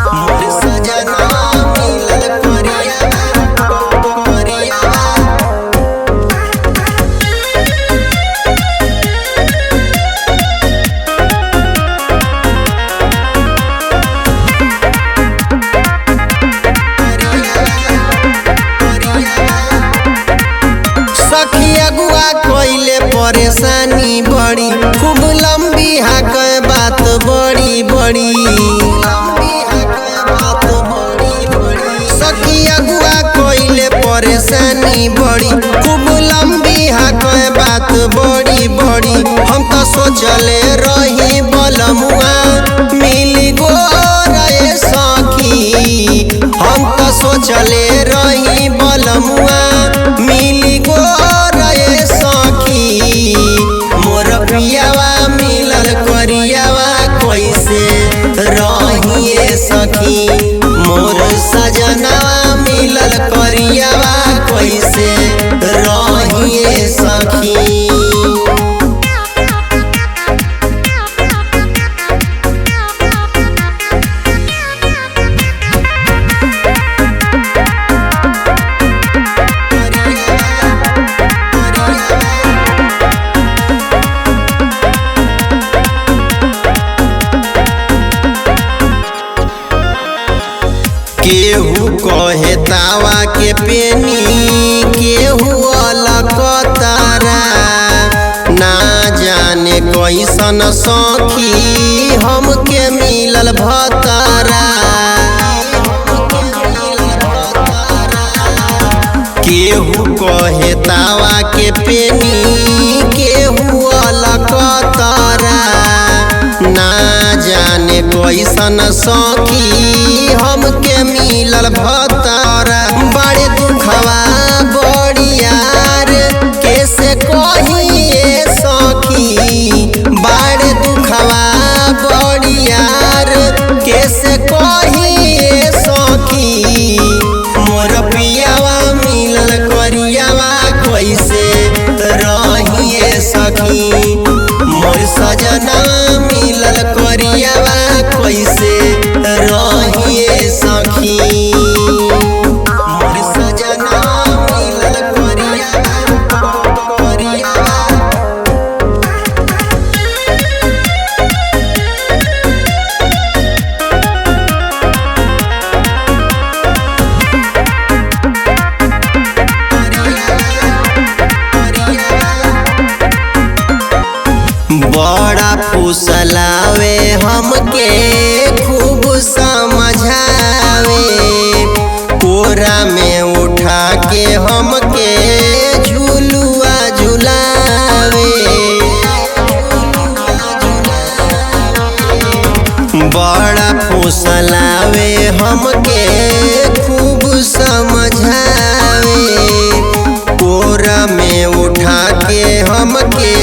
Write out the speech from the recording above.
मोर सजना मिलल कोइले परेशानी बड़ी खूब लंबी हाक बात बड़ी बड़ी सखी अगुआ कोइले परेशानी बड़ी खूब लंबी हाक बात बड़ी बड़ी। हम तो सोचले रही बलमुआ मिली गो रे सखी, हम तो सोचले रही बलमुआ मिली गो मोर पियावा मिलल करियावा कैसे रहिए सखी, मोर सजनावा मिलल करियावा कैसे रहिए सखी। केहू कहे तावा के पेनी केहू अलकतारा, ना जाने कैसन सखी हमके मिलल भतारा। केहू कहे तावा के पेनी केहू अलकतारा, ना जाने कैसन सखी हमके मिलल भतारा। बड़े दुखवा बड़ियार कैसे कहिए सखी, बड़े दुखवा बड़ियार कैसे कहिए सखी, मोर पियावा मिलल करियावा कैसे रहिए सखी, मोर सजना मिलल करियावा कैसे रहिए सखी। मोर सजना मिलल बड़ा फुसलावे हमके खूब समझावे, कोरा में उठा के हमके झुलुआ झुलावे। बड़ा फुसलावे हमके खूब समझावे, कोरा में उठा के हमके